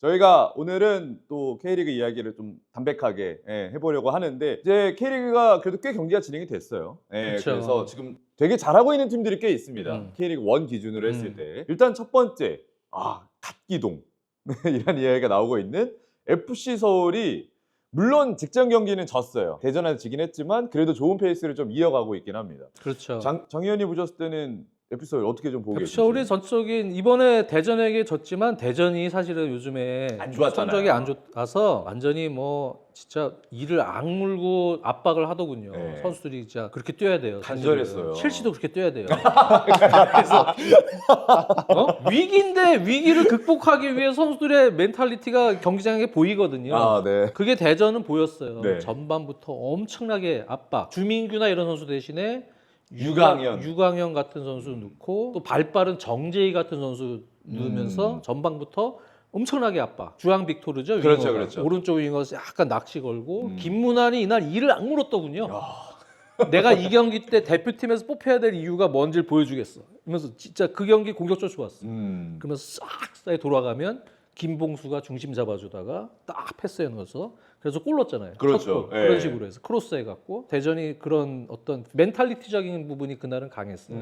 저희가 오늘은 또 K리그 이야기를 좀 담백하게 해보려고 하는데 이제 K리그가 그래도 꽤 경기가 진행이 됐어요. 그쵸. 그래서 지금 되게 잘하고 있는 팀들이 꽤 있습니다. K리그 1 기준으로 했을 때 일단 첫 번째 갓기동 이런 이야기가 나오고 있는 FC 서울이 물론 직전 경기는 졌어요. 대전에서 지긴 했지만 그래도 좋은 페이스를 좀 이어가고 있긴 합니다. 그렇죠. 정 의원이 보셨을 때는 FC 서울 어떻게 좀 보고 계신지? 서울이 전적인 이번에 대전에게 졌지만 대전이 사실은 요즘에 안 좋았잖아요. 성적이 안 좋아서 완전히 뭐 진짜 이를 악물고 압박을 하더군요. 네. 선수들이 진짜 그렇게 뛰어야 돼요. 간절했어요. 첼시도 그렇게 뛰어야 돼요. 그래서 위기인데 위기를 극복하기 위해 선수들의 멘탈리티가 경기장에 보이거든요. 네. 그게 대전은 보였어요. 네. 전반부터 엄청나게 압박. 주민규나 이런 선수 대신에 유강현 같은 선수 넣고 또 발빠른 정재희 같은 선수 넣으면서 전방부터 엄청나게 압박. 주앙 빅토르죠. 그렇죠, 윙어가. 그렇죠. 오른쪽 윙어에서 약간 낚시 걸고 김문환이 이날 이를 악물었더군요. 내가 이 경기 때 대표팀에서 뽑혀야 될 이유가 뭔지를 보여주겠어. 그러면서 진짜 그 경기 공격적 좋았어. 그러면서 싹 돌아가면 김봉수가 중심 잡아주다가 딱 패스해 넣어서 그래서 골 넣었잖아요. 그렇죠. 첫 골. 그런 식으로 해서 크로스 해갖고 대전이 그런 어떤 멘탈리티적인 부분이 그날은 강했어요.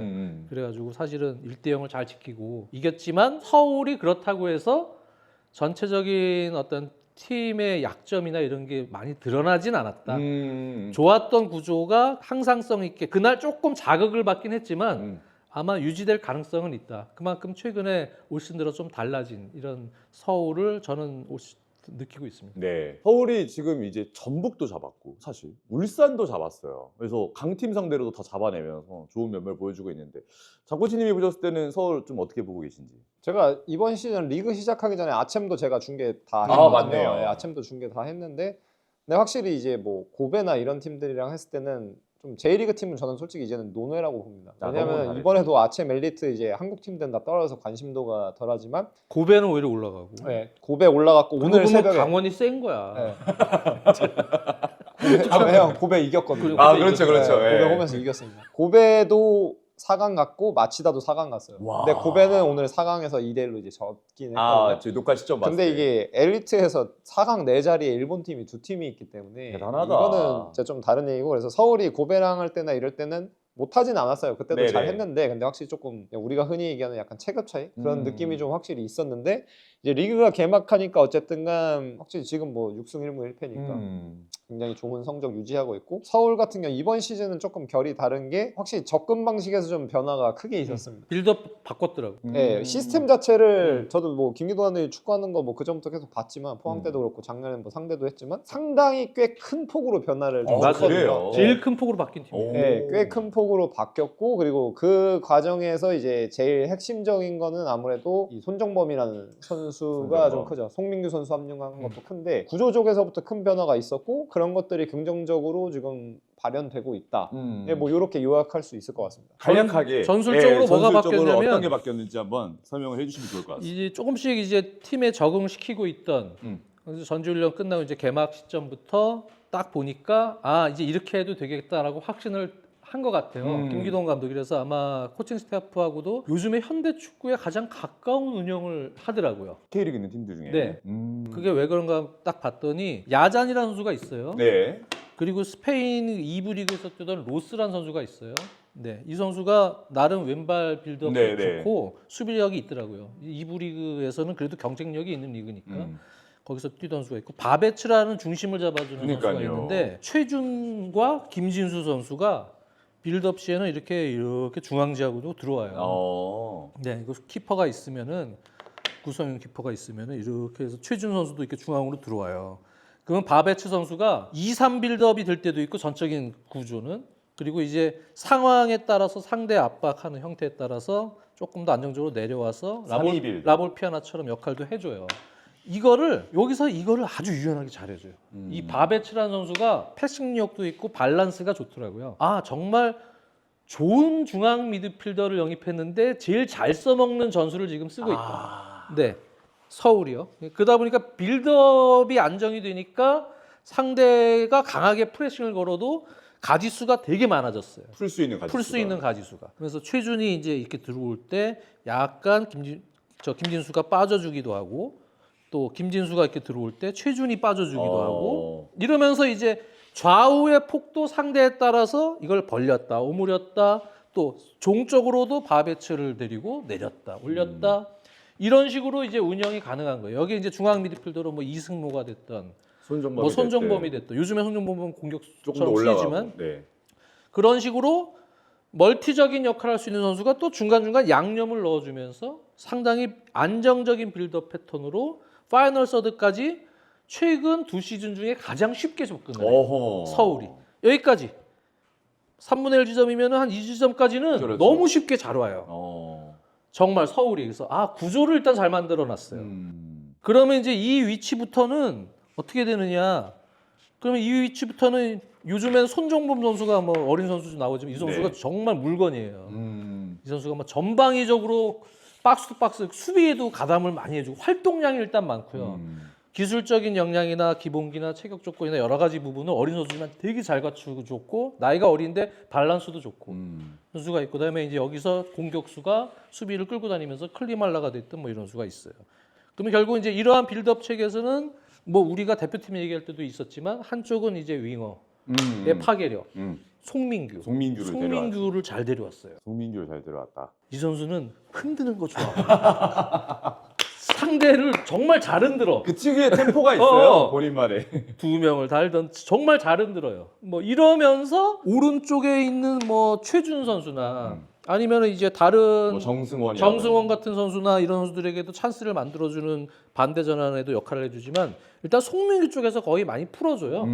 그래가지고 사실은 1대0을 잘 지키고 이겼지만 서울이 그렇다고 해서 전체적인 어떤 팀의 약점이나 이런 게 많이 드러나진 않았다. 좋았던 구조가 항상성 있게 그날 조금 자극을 받긴 했지만 아마 유지될 가능성은 있다. 그만큼 최근에 올 시즌 들어 좀 달라진 이런 서울을 저는 느끼고 있습니다. 네. 서울이 지금 이제 전북도 잡았고 사실 울산도 잡았어요. 그래서 강팀 상대로도 다 잡아내면서 좋은 면모를 보여주고 있는데 장코치님이 보셨을 때는 서울 좀 어떻게 보고 계신지? 제가 이번 시즌 리그 시작하기 전에 아챔도 제가 준 게 다 아, 맞네요. 네, 아챔도 준 게 다 했는데 근데 확실히 이제 뭐 고베나 이런 팀들이랑 했을 때는 좀 J리그 팀은 저는 솔직히 이제는 논외라고 봅니다. 너무 왜냐면 잘했죠. 이번에도 아챔 엘리트 이제 한국 팀들은 다 떨어져서 관심도가 덜하지만 고배는 오히려 올라가고. 네, 고베 올라갔고 오늘 새벽에 강원이 센 거야. 네. 형 고베 이겼거든요. 아, 그렇죠, 그렇죠. 네, 고베 예. 홈에서 이겼습니다. 고베도 4강 갔고 마치다도 4강 갔어요. 와. 근데 고베는 오늘 4강에서 2대1로 이제 졌긴 했거든요. 저희 녹화 시점 봤을 근데 때. 이게 엘리트에서 4강 4자리에 일본 팀이 2팀이 있기 때문에 대단하다. 이거는 진짜 좀 다른 얘기고 그래서 서울이 고베랑 할 때나 이럴 때는 못하진 않았어요. 그때도 네네. 잘 했는데 근데 확실히 조금 우리가 흔히 얘기하는 약간 체급 차이 그런 느낌이 좀 확실히 있었는데 이제 리그가 개막하니까 어쨌든간 확실히 지금 뭐 6승 1무 1패니까 굉장히 좋은 성적 유지하고 있고 서울 같은 경우 이번 시즌은 조금 결이 다른 게 확실히 접근 방식에서 좀 변화가 크게 있었습니다. 빌드업 바꿨더라고. 네, 시스템 자체를 저도 뭐 김기도 감독이 축구하는 거 뭐 그 전부터 계속 봤지만 포항 때도 그렇고 작년에 뭐 상대도 했지만 상당히 꽤 큰 폭으로 변화를 좀 맞아요. 그래요? 했거든요. 제일 큰 폭으로 바뀐 팀. 오. 네, 꽤 큰 폭으로 바뀌었고 그리고 그 과정에서 이제 제일 핵심적인 거는 아무래도 이 손정범이라는 선수가 좀 크죠. 송민규 선수 합류한 것도 큰데 구조적에서부터 큰 변화가 있었고 그런 것들이 긍정적으로 지금 발현되고 있다. 네, 뭐 이렇게 요약할 수 있을 것 같습니다. 간략하게 전술적으로 뭐가 전술적으로 바뀌었냐면 어떤 게 바뀌었는지 한번 설명을 해주시면 좋을 것 같습니다. 이제 조금씩 이제 팀에 적응시키고 있던 그래서 전지훈련 끝나고 이제 개막 시점부터 딱 보니까 이제 이렇게 해도 되겠다라고 확신을 한 것 같아요. 김기동 감독이. 그래서 아마 코칭 스태프하고도 요즘에 현대 축구에 가장 가까운 운영을 하더라고요. K리그 있는 팀들 중에. 네. 그게 왜 그런가 딱 봤더니 야잔이라는 선수가 있어요. 네. 그리고 스페인 2부 리그에서 뛰던 로스라는 선수가 있어요. 네, 이 선수가 나름 왼발 빌드업도 네, 네. 좋고 수비력이 있더라고요. 2부 리그에서는 그래도 경쟁력이 있는 리그니까 거기서 뛰던 선수가 있고 바베츠라는 중심을 잡아주는 그러니까요. 선수가 있는데 최준과 김진수 선수가 빌드업 시에는 이렇게 중앙지하고도 들어와요. 네, 이거 키퍼가 있으면은 구성형 키퍼가 있으면은 이렇게 해서 최준 선수도 이렇게 중앙으로 들어와요. 그러면 바베츠 선수가 2-3 빌드업이 될 때도 있고 전적인 구조는 그리고 이제 상황에 따라서 상대 압박하는 형태에 따라서 조금 더 안정적으로 내려와서 라볼 피아나처럼 역할도 해줘요. 여기서 이거를 아주 유연하게 잘해줘요. 이 바베츠라는 선수가 패싱력도 있고 밸런스가 좋더라고요. 정말 좋은 중앙 미드필더를 영입했는데 제일 잘 써먹는 전술을 지금 쓰고 있다. 네, 서울이요. 그러다 보니까 빌드업이 안정이 되니까 상대가 강하게 프레싱을 걸어도 가지수가 되게 많아졌어요. 풀 수 있는 가지수가. 그래서 최준이 이제 이렇게 들어올 때 약간 김진수가 빠져주기도 하고 또 김진수가 이렇게 들어올 때 최준이 빠져주기도 하고 이러면서 이제 좌우의 폭도 상대에 따라서 이걸 벌렸다, 오므렸다, 또 종적으로도 바베츠를 데리고 내렸다, 올렸다 이런 식으로 이제 운영이 가능한 거예요. 여기 이제 중앙 미드필더로 뭐 이승모가 됐던, 뭐 손정범이 됐던, 요즘에 손정범은 공격처럼 쓰이지만 그런 식으로 멀티적인 역할을 할 수 있는 선수가 또 중간중간 양념을 넣어주면서 상당히 안정적인 빌드업 패턴으로 파이널 서드까지 최근 2시즌 중에 가장 쉽게 접근을 해요. 서울이. 여기까지. 3분의 1 지점이면 한 2지점까지는 그렇죠. 너무 쉽게 잘 와요. 정말 서울이. 그래서 구조를 일단 잘 만들어놨어요. 그러면 이제 이 위치부터는 어떻게 되느냐. 그러면 이 위치부터는 요즘엔 손정범 선수가 뭐 어린 선수 좀 나오지만 이 선수가 정말 물건이에요. 이 선수가 뭐 전방위적으로 박스 투 박스 수비에도 가담을 많이 해주고 활동량이 일단 많고요. 기술적인 역량이나 기본기나 체격 조건이나 여러 가지 부분을 어린 선수지만 되게 잘 갖추고 좋고 나이가 어린데 밸런스도 좋고 선수가 있고 그다음에 이제 여기서 공격수가 수비를 끌고 다니면서 클리말라가 됐든 뭐 이런 수가 있어요. 그러면 결국 이제 이러한 빌드업 체계에서는 뭐 우리가 대표팀 얘기할 때도 있었지만 한쪽은 이제 윙어의 파괴력 송민규를 잘 데려왔어요. 송민규를 잘 데려왔다. 이 선수는 흔드는 거 좋아. 상대를 정말 잘 흔들어. 그 특유의 템포가 있어요. 본인만의. 두 명을 달던 정말 잘 흔들어요. 뭐 이러면서 오른쪽에 있는 뭐 최준 선수나 아니면 이제 다른 뭐 정승원 같은 선수나 이런 선수들에게도 찬스를 만들어주는 반대 전환에도 역할을 해주지만 일단 송민규 쪽에서 거의 많이 풀어줘요.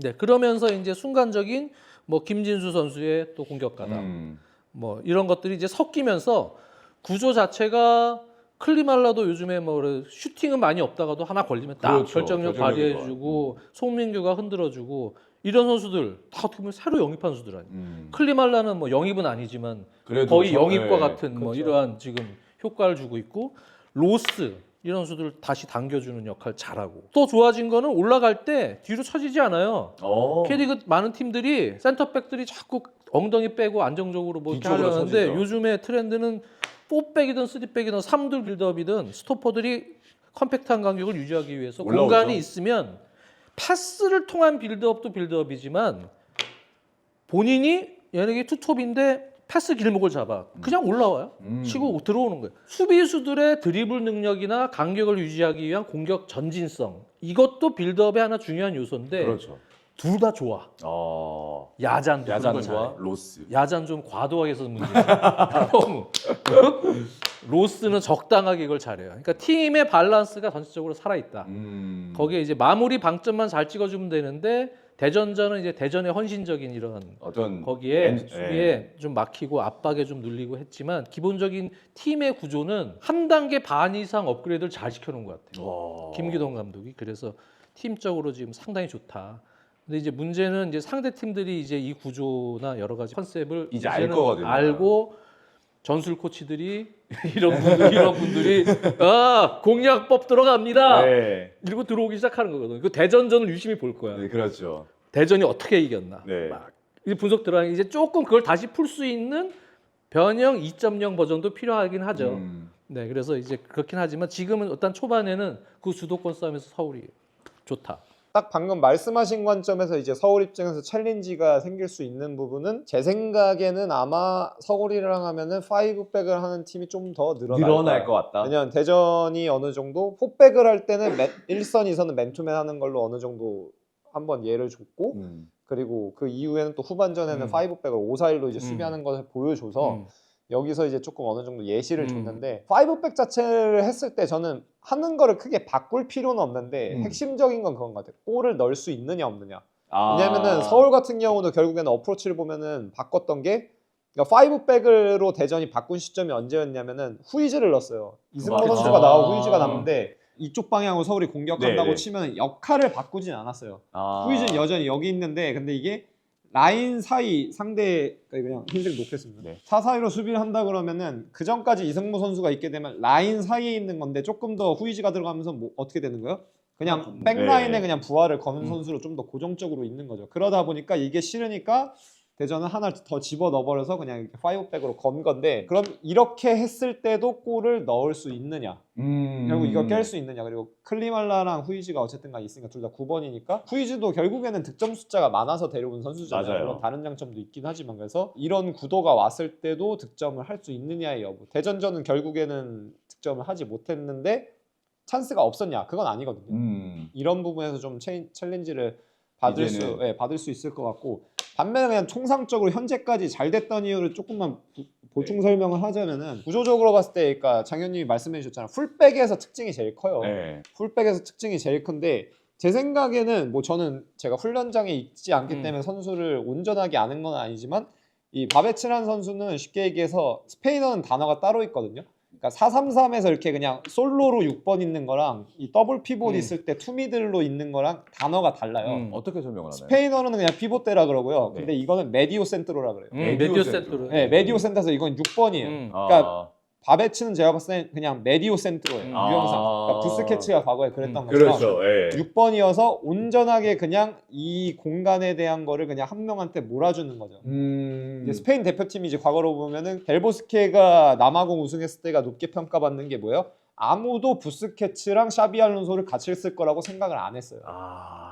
네, 그러면서 이제 순간적인 뭐 김진수 선수의 또 공격 가담 뭐 이런 것들이 이제 섞이면서 구조 자체가 클리말라도 요즘에 뭐 슈팅은 많이 없다가도 하나 걸리면 딱 결정력 발휘해주고 송민규가 흔들어주고 이런 선수들 다 어떻게 보면 새로 영입한 선수들 아니에요. 클리말라는 뭐 영입은 아니지만 거의 영입과 같은 뭐 이러한 지금 효과를 주고 있고 로스 이런 선수들 다시 당겨주는 역할 잘하고 또 좋아진 거는 올라갈 때 뒤로 처지지 않아요. K리그 많은 팀들이 센터백들이 자꾸 엉덩이 빼고 안정적으로 뭐 이렇게 하려는데 요즘에 트렌드는 4백이든 3백이든 3둘 빌드업이든 스토퍼들이 컴팩트한 간격을 유지하기 위해서 공간이 있으면 패스를 통한 빌드업도 빌드업이지만 본인이 얘네가 투톱인데 패스 길목을 잡아 그냥 올라와요. 치고 들어오는 거예요. 수비수들의 드리블 능력이나 간격을 유지하기 위한 공격 전진성 이것도 빌드업의 하나 중요한 요소인데 둘 다 좋아. 야잔도 좋아. 로스. 야잔 좀 과도하게 써서 문제야. 너무. 로스는 적당하게 이걸 잘해요. 그러니까 팀의 밸런스가 전체적으로 살아있다. 거기에 이제 마무리 방점만 잘 찍어주면 되는데 대전전은 이제 대전의 헌신적인 이런 어떤 거기에 수비에 좀 막히고 압박에 좀 눌리고 했지만 기본적인 팀의 구조는 한 단계 반 이상 업그레이드를 잘 시켜놓은 것 같아요. 김기동 감독이. 그래서 팀적으로 지금 상당히 좋다. 근데 이제 문제는 이제 상대 팀들이 이제 이 구조나 여러 가지 컨셉을 이제 알 거거든요. 알고 전술 코치들이 이런 분들이 공략법 들어갑니다. 이러고 들어오기 시작하는 거거든요. 그 대전전을 유심히 볼 거야. 네, 그렇죠. 대전이 어떻게 이겼나. 막 분석 들어가니 이제 조금 그걸 다시 풀 수 있는 변형 2.0 버전도 필요하긴 하죠. 네, 그래서 이제 그렇긴 하지만 지금은 일단 초반에는 그 주도권 싸움에서 서울이 좋다. 딱 방금 말씀하신 관점에서 이제 서울 입장에서 챌린지가 생길 수 있는 부분은 제 생각에는 아마 서울이랑 하면은 5백을 하는 팀이 좀 더 늘어날 것 같다. 왜냐면 대전이 어느 정도 4백을 할 때는 1선, 2선은 맨투맨 하는 걸로 어느 정도 한번 예를 줬고 그리고 그 이후에는 또 후반전에는 5백을 5-4-1로 이제 수비하는 것을 보여줘서 여기서 이제 조금 어느 정도 예시를 줬는데 5백 자체를 했을 때 저는 하는 거를 크게 바꿀 필요는 없는데 핵심적인 건 그건 것 같아요. 골을 넣을 수 있느냐 없느냐. 왜냐면은 서울 같은 경우도 결국에는 어프로치를 보면은 바꿨던 게 그러니까 5백으로 대전이 바꾼 시점이 언제였냐면은 후이즈를 넣었어요. 이승모 선수가 나오고 후이즈가 남는데 이쪽 방향으로 서울이 공격한다고 치면 역할을 바꾸진 않았어요. 후이즈는 여전히 여기 있는데 근데 이게 라인 사이 상대 그냥 흰색 놓겠습니다. 4-4-2로 수비를 한다 그러면은 그 전까지 이승모 선수가 있게 되면 라인 사이에 있는 건데 조금 더 후이즈가 들어가면서 뭐 어떻게 되는 거예요? 그냥 백라인에 그냥 부하를 거는 선수로 좀 더 고정적으로 있는 거죠. 그러다 보니까 이게 싫으니까 대전은 하나 더 집어 넣어버려서 그냥 이렇게 5백으로 건 건데 그럼 이렇게 했을 때도 골을 넣을 수 있느냐 결국 이걸 깰 수 있느냐 그리고 클리말라랑 후이지가 어쨌든 간 있으니까 둘 다 9번이니까 후이지도 결국에는 득점 숫자가 많아서 데려온 선수잖아요. 맞아요. 물론 다른 장점도 있긴 하지만 그래서 이런 구도가 왔을 때도 득점을 할 수 있느냐의 여부 대전전은 결국에는 득점을 하지 못했는데 찬스가 없었냐 그건 아니거든요. 이런 부분에서 좀 챌린지를 받을 수 있을 것 같고 반면에 그냥 총상적으로 현재까지 잘 됐던 이유를 조금만 보충 설명을 하자면은 구조적으로 봤을 때 그러니까 장현님이 말씀해 주셨잖아요. 풀백에서 특징이 제일 커요. 네. 풀백에서 특징이 제일 큰데 제 생각에는 뭐 저는 제가 훈련장에 있지 않기 때문에 선수를 온전하게 아는 건 아니지만 이 바베츠라는 선수는 쉽게 얘기해서 스페인어는 단어가 따로 있거든요. 그러니까 4-3-3에서 이렇게 그냥 솔로로 6번 있는 거랑 이 더블 피봇 있을 때 투미들로 있는 거랑 단어가 달라요. 어떻게 설명을 하나요? 스페인어는 그냥 피봇대라 그러고요. 네. 근데 이거는 메디오 센트로라 그래요. 메디오 센터로. 네, 메디오 센터에서 이건 6번이에요. 그러니까 바베츠는 제가 봤을 때 그냥 메디오 센트로예요. 유형상. 그러니까 부스케츠가 과거에 그랬던 것처럼 그렇죠. 예. 6번이어서 온전하게 그냥 이 공간에 대한 거를 그냥 한 명한테 몰아주는 거죠. 이제 스페인 대표팀이 이제 과거로 보면은 델보스케가 남아공 우승했을 때가 높게 평가받는 게 뭐예요? 아무도 부스케츠랑 샤비 알론소를 같이 했을 거라고 생각을 안 했어요.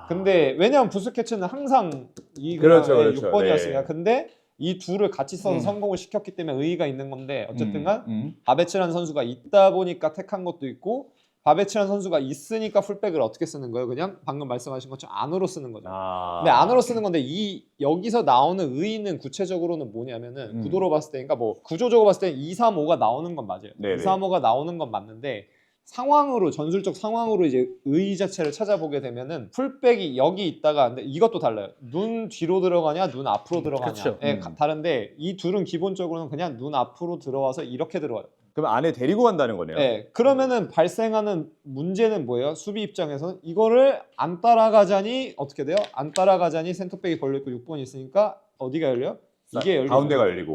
근데 왜냐면 부스케츠는 항상 이 그렇죠, 6번이었으니까. 네. 근데 이 둘을 같이 써서 성공을 시켰기 때문에 의의가 있는 건데 어쨌든간 바베츠라는 선수가 있다 보니까 택한 것도 있고 바베츠라는 선수가 있으니까 풀백을 어떻게 쓰는 거예요? 그냥 방금 말씀하신 것처럼 안으로 쓰는 거죠. 근데 안으로 쓰는 건데 이 여기서 나오는 의의는 구체적으로는 뭐냐면은 구도로 봤을 때 그러니까 뭐 구조적으로 봤을 때 2-3-5가 나오는 건 맞아요. 네네. 2-3-5가 나오는 건 맞는데 상황으로 전술적 상황으로 이제 의의 자체를 찾아보게 되면은 풀백이 여기 있다가 근데 이것도 달라요. 눈 뒤로 들어가냐 눈 앞으로 들어가냐 그쵸. 다른데 이 둘은 기본적으로는 그냥 눈 앞으로 들어와서 이렇게 들어와요. 그럼 안에 데리고 간다는 거네요. 네, 그러면은 발생하는 문제는 뭐예요? 수비 입장에서는 이거를 안 따라가자니 어떻게 돼요? 안 따라가자니 센터백이 걸려있고 6번이 있으니까 어디가 열려요? 이게 열리고 가운데가 열리고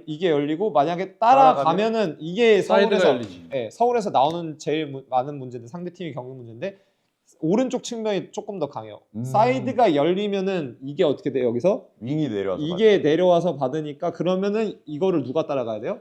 이게 열리고 만약에 따라가면은 이게 사이드가 서울에서 열리지. 서울에서 나오는 제일 많은 문제인데 상대팀이 겪는 문제인데 오른쪽 측면이 조금 더 강해요. 사이드가 열리면은 이게 어떻게 돼요? 여기서 윙이 내려와서 이게 내려와서 받으니까 그러면은 이거를 누가 따라가야 돼요?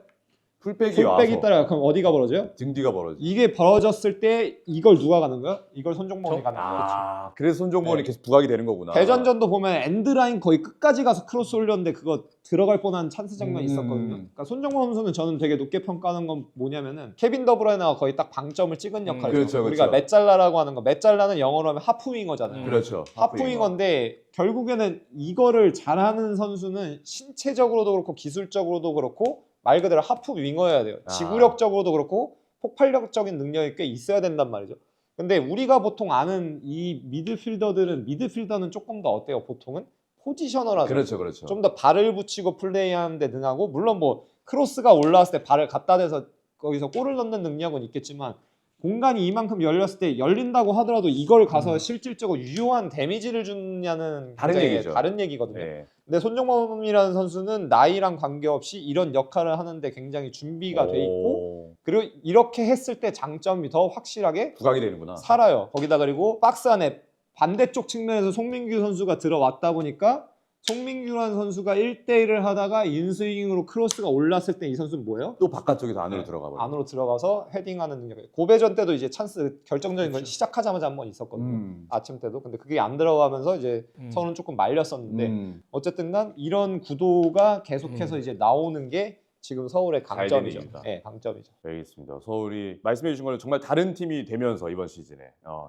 풀백이 풀백이 와서 따라가. 그럼 어디가 벌어져요? 등 뒤가 벌어지. 이게 벌어졌을 때 이걸 누가 가는 거야? 이걸 손정범이 가는 거야. 그래서 손정범이 계속 부각이 되는 거구나. 대전전도 보면 엔드라인 거의 끝까지 가서 크로스 올렸는데 그거 들어갈 뻔한 찬스 장면이 있었거든요. 그러니까 손정범 선수는 저는 되게 높게 평가하는 건 뭐냐면은 케빈 더브라이너가 거의 딱 방점을 찍은 역할이죠. 그렇죠, 우리가 그렇죠. 메잘라라고 하는 거. 메잘라는 영어로 하면 하프윙어잖아요. 그렇죠. 하프윙어인데 결국에는 이거를 잘하는 선수는 신체적으로도 그렇고 기술적으로도 그렇고 말 그대로 하프 윙어여야 돼요. 지구력적으로도 그렇고 폭발력적인 능력이 꽤 있어야 된단 말이죠. 근데 우리가 보통 아는 이 미드필더는 조금 더 어때요? 보통은 포지셔너라서 그렇죠, 그렇죠. 좀 더 발을 붙이고 플레이하는 데 능하고 물론 뭐 크로스가 올라왔을 때 발을 갖다 대서 거기서 골을 넣는 능력은 있겠지만 공간이 이만큼 열렸을 때 열린다고 하더라도 이걸 가서 실질적으로 유효한 데미지를 주냐는 다른 굉장히 얘기죠. 다른 얘기거든요. 네. 근데 손정범이라는 선수는 나이랑 관계없이 이런 역할을 하는데 굉장히 준비가 돼 있고 그리고 이렇게 했을 때 장점이 더 확실하게 부각이 되는구나. 살아요. 거기다 그리고 박스 안에 반대쪽 측면에서 송민규 선수가 들어왔다 보니까 송민규라는 선수가 1대1을 하다가 인스윙으로 크로스가 올랐을 때 이 선수는 뭐예요? 또 바깥쪽에서 안으로 들어가 버려. 안으로 들어가서 헤딩하는 능력. 고배전 때도 이제 찬스 결정적인 건 시작하자마자 한 번 있었거든요. 아침 때도. 근데 그게 안 들어가면서 이제 서울은 조금 말렸었는데 어쨌든간 이런 구도가 계속해서 이제 나오는 게 지금 서울의 강점이죠. 되는 네, 강점이죠. 알겠습니다. 서울이 말씀해 주신 거는 정말 다른 팀이 되면서 이번 시즌에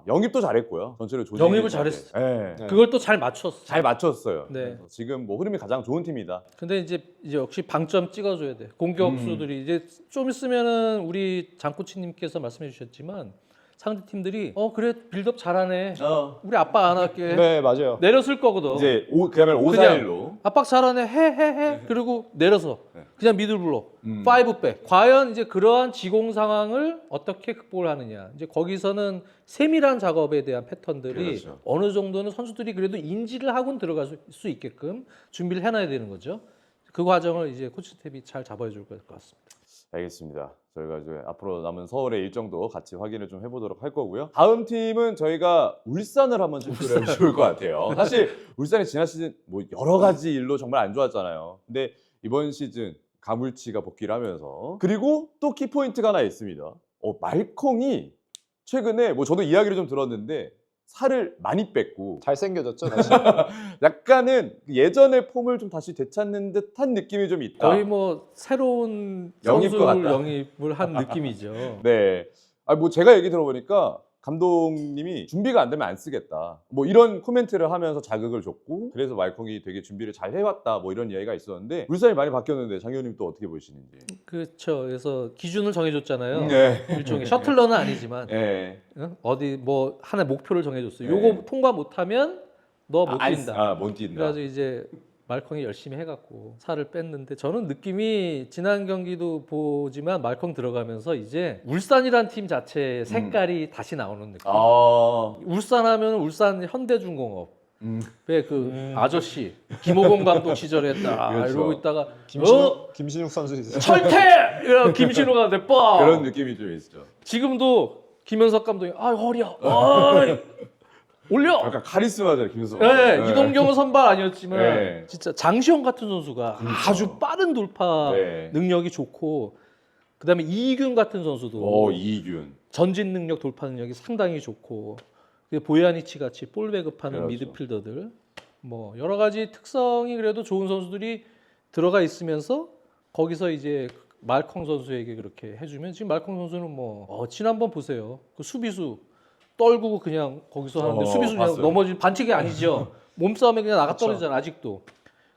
영입도 잘했고요. 전체로 조직 영입을 잘했어. 네. 네. 그걸 또 잘 맞췄어. 잘 맞췄어요. 네. 그래서 지금 뭐 흐름이 가장 좋은 팀이다. 근데 이제 역시 방점 찍어줘야 돼. 공격수들이 이제 좀 있으면은 우리 장코치님께서 말씀해 주셨지만 상대 팀들이 그래 빌드업 잘하네. 우리 압박 안 할게. 네, 맞아요. 내렸을 거거든. 이제 그야말로 5-4-1로 압박 잘하네. 해. 그리고 내려서 그냥 미들블록. 5백. 과연 이제 그러한 지공 상황을 어떻게 극복을 하느냐. 이제 거기서는 세밀한 작업에 대한 패턴들이 그렇죠. 어느 정도는 선수들이 그래도 인지를 하고는 들어갈 수 있게끔 준비를 해놔야 되는 거죠. 그 과정을 이제 코치 스텝이 잘 잡아줄 것 같습니다. 알겠습니다. 저희가 이제 앞으로 남은 서울의 일정도 같이 확인을 좀 해보도록 할 거고요. 다음 팀은 저희가 울산을 한번 체크를 해보면 좋을 것 같아요. 사실 울산이 지난 시즌 뭐 여러 가지 일로 정말 안 좋았잖아요. 근데 이번 시즌 가물치가 복귀를 하면서 그리고 또 키포인트가 하나 있습니다. 말콩이 최근에 뭐 저도 이야기를 좀 들었는데 살을 많이 뺐고 잘생겨졌죠 다시. 약간은 예전의 폼을 좀 다시 되찾는 듯한 느낌이 좀 있다. 거의 뭐 새로운 영입 것 선수를 같다. 영입을 한 느낌이죠. 네. 뭐 제가 얘기 들어보니까 감독님이 준비가 안 되면 안 쓰겠다. 뭐 이런 코멘트를 하면서 자극을 줬고 그래서 말콩이 되게 준비를 잘 해왔다. 뭐 이런 이야기가 있었는데 울산이 많이 바뀌었는데 장현님 또 어떻게 보시는지. 그렇죠. 그래서 기준을 정해줬잖아요. 네. 일종의 셔틀러는 아니지만 네. 응? 어디 뭐 하나의 목표를 정해줬어요. 네. 요거 통과 못하면 너 못 안 뛴다. 못 뛴다. 그래가지고 이제 말콩이 열심히 해갖고 살을 뺐는데 저는 느낌이 지난 경기도 보지만 말콩 들어가면서 이제 울산이란 팀 자체의 색깔이 다시 나오는 느낌. 울산하면 울산 현대중공업. 왜 그 아저씨 김호곤 감독 시절에 딱 그렇죠. 이러고 있다가 김신욱 선수 있어요. 철퇴! 이러고 김신우가 내빠 그런 느낌이 좀 있죠. 지금도 김현석 감독이 허리야 아이, 올려. 약간 카리스마잖아요, 김수성. 네, 이동경은 선발 아니었지만 네. 진짜 장시영 같은 선수가 아주 빠른 돌파 네. 능력이 좋고 그다음에 이균 같은 선수도 이균. 전진 능력 돌파 능력이 상당히 좋고 보야니치 같이 볼 배급하는 그렇죠. 미드필더들 뭐 여러 가지 특성이 그래도 좋은 선수들이 들어가 있으면서 거기서 이제 말콩 선수에게 그렇게 해주면 지금 말콩 선수는 뭐 지난번 보세요 그 수비수 떨구고 그냥 거기서 하는데 수비수 그냥 봤어요. 넘어진 반칙이 아니죠. 몸싸움에 그냥 나가 떨어지잖아 아직도.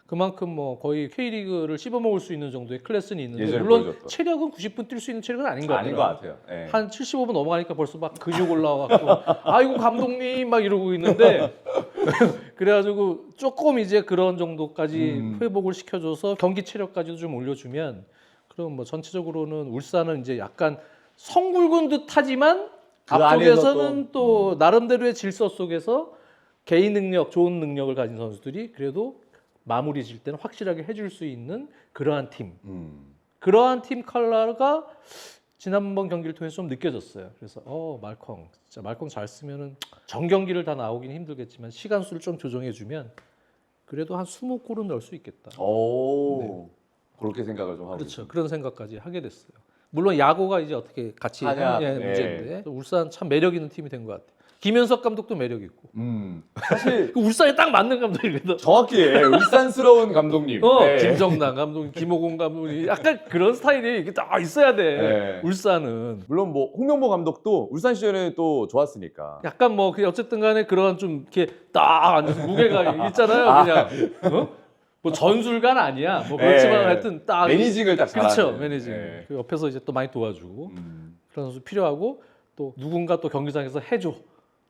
그만큼 뭐 거의 K리그를 씹어먹을 수 있는 정도의 클래스는 있는데 예전에 물론 보여줬던. 체력은 90분 뛸 수 있는 체력은 아닌 것 아닌 같아요. 것 같아요. 네. 한 75분 넘어가니까 벌써 막 근육 올라와갖고 아이고 감독님 막 이러고 있는데 그래가지고 조금 이제 그런 정도까지 회복을 시켜줘서 경기 체력까지도 좀 올려주면 그럼 뭐 전체적으로는 울산은 이제 약간 성불군 듯하지만 그 안에서 앞쪽에서는 또 나름대로의 질서 속에서 개인 능력, 좋은 능력을 가진 선수들이 그래도 마무리 질 때는 확실하게 해줄 수 있는 그러한 팀. 그러한 팀 컬러가 지난번 경기를 통해서 좀 느껴졌어요. 그래서 말콩 진짜 말콩 잘 쓰면은 전 경기를 다 나오긴 힘들겠지만 시간 수를 좀 조정해주면 그래도 한 20골은 넣을 수 있겠다. 그렇게 생각을 좀 하고. 그렇죠. 그런 생각까지 하게 됐어요. 물론 야구가 이제 어떻게 같이 하냐, 하느냐의 네. 문제인데 울산 참 매력 있는 팀이 된 것 같아요. 김현석 감독도 매력 있고 사실 그 울산에 딱 맞는 감독이거든. 정확히 울산스러운 감독님. 네. 김정남 감독, 김호곤 감독이 약간 그런 스타일이 이게 딱 있어야 돼. 네. 울산은 물론 뭐 홍명보 감독도 울산 시절에 또 좋았으니까. 약간 뭐 어쨌든 간에 그런 좀 이렇게 딱 앉아서 무게가 있잖아요. 그냥 뭐 전술가는 아니야. 뭐 그렇지만 네. 하여튼 딱 매니징을 딱 잘하는. 그렇죠. 매니징. 네. 그 옆에서 이제 또 많이 도와주고 그런 선수 필요하고 또 누군가 또 경기장에서 해줘.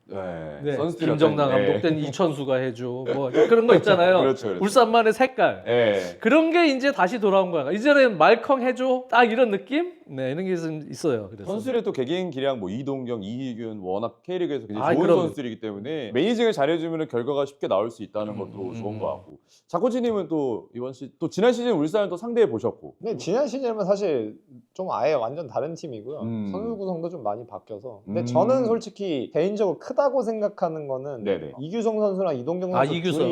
네. 선수들이 김정남 어떤- 감독 땐 이천수가 해줘. 뭐 그런 거 있잖아요. 그렇죠. 울산만의 색깔. 네. 그런 게 이제 다시 돌아온 거야. 이전엔 말컹 해줘. 딱 이런 느낌? 네, 이런 게 좀 있어요. 그래서. 선수들의 또 개개인 기량 뭐 이동경, 이희균 워낙 K리그에서 굉장히 좋은 그럼요. 선수들이기 때문에 매니징을 잘해주면 결과가 쉽게 나올 수 있다는 것도 좋은 것 같고. 자코지님은 또 이번 또 지난 시즌 울산을 또 상대해 보셨고. 근데 지난 시즌은 사실 좀 아예 완전 다른 팀이고요. 음. 선수 구성도 좀 많이 바뀌어서. 근데 음. 저는 솔직히 개인적으로 크다고 생각하는 거는 네네. 이규성 선수랑 이동경 선수 이규성.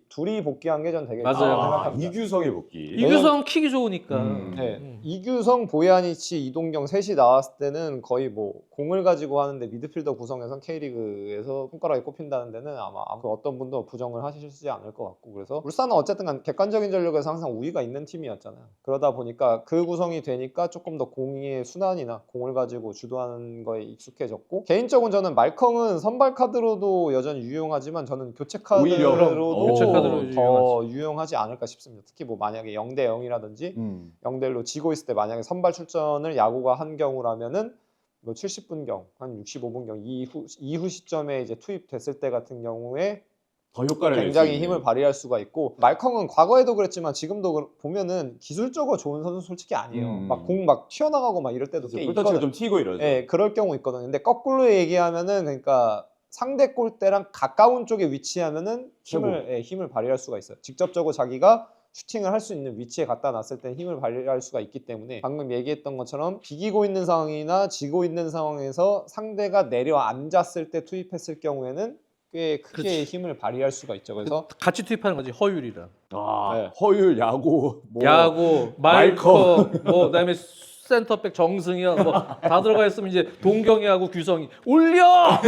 둘이 복귀한 게 전 되게 맞아요. 크다고 생각합니다. 이규성의 복귀. 이규성 킥이 좋으니까. 네. 이규성, 보야니치, 이동경 셋이 나왔을 때는 거의 뭐 공을 가지고 하는데 미드필더 구성에선 K리그에서 손가락에 꼽힌다는 데는 아마 어떤 분도 부정을 하시지 않을 것 같고 그래서 울산은 어쨌든 간 객관적인 전력에서 항상 우위가 있는 팀이었잖아요. 그러다 보니까 그 구성이 되니까 조금 더 공의 순환이나 공을 가지고 주도하는 거에 익숙해졌고 개인적으로 저는 말컹은 선발 카드로도 여전히 유용하지만 저는 교체 오히려 카드로도 교체 카드로 더 유용하지 않을까 싶습니다. 특히 뭐 만약에 0대 0이라든지 0대 1로 지고 있을 때 만약에 선발 출전을 야구가 한 경우라면은 뭐 70분경, 한 65분경 이후 시점에 이제 투입됐을 때 같은 경우에 더 효과를 낼 굉장히 수 있는. 힘을 발휘할 수가 있고 말컹은 과거에도 그랬지만 지금도 보면은 기술적으로 좋은 선수 솔직히 아니에요. 막 공 막 튀어나가고 막 이럴 때도 꽤 볼터치가 있거든. 좀 튀고 이러죠. 예, 그럴 경우 있거든요. 근데 거꾸로 얘기하면은 그러니까 상대 골대랑 가까운 쪽에 위치하면은 힘을 발휘할 수가 있어요. 직접적으로 자기가 슈팅을 할 수 있는 위치에 갖다 놨을 때 힘을 발휘할 수가 있기 때문에 방금 얘기했던 것처럼 비기고 있는 상황이나 지고 있는 상황에서 상대가 내려앉았을 때 투입했을 경우에는 꽤 크게 그렇지. 힘을 발휘할 수가 있죠. 그래서 같이 투입하는 거지. 허율이랑 네. 허율, 야구, 뭐 야구, 말커, 뭐 그다음에 센터백 정승현 뭐 다 들어가 있으면 이제 동경이하고 규성이 올려.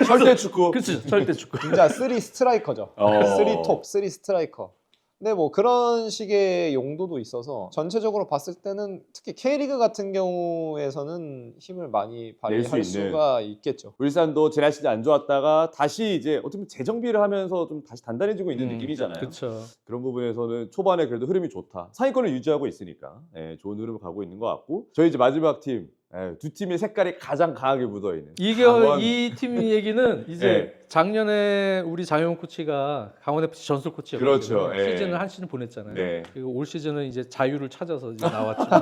절대 축구. 그렇지. 절대 축구. 진짜 3 스트라이커죠. 3 톱, 3 스트라이커. 근데 뭐 그런 식의 용도도 있어서 전체적으로 봤을 때는 특히 K리그 같은 경우에서는 힘을 많이 발휘할 낼수 있는. 수가 있겠죠. 울산도 지난 시즌 안 좋았다가 다시 이제 어떻게 보면 재정비를 하면서 좀 다시 단단해지고 있는 느낌이잖아요. 그렇죠. 그런 부분에서는 초반에 그래도 흐름이 좋다. 상위권을 유지하고 있으니까 좋은 흐름을 가고 있는 것 같고 저희 이제 마지막 팀 두 팀의 색깔이 가장 강하게 묻어있는 강원. 이 팀 얘기는 이제 작년에 우리 장용 코치가 강원 FC 전술 코치였거든요. 그렇죠. 예. 시즌을 한 시즌 보냈잖아요. 네. 그리고 올 시즌은 이제 자유를 찾아서 이제 나왔지만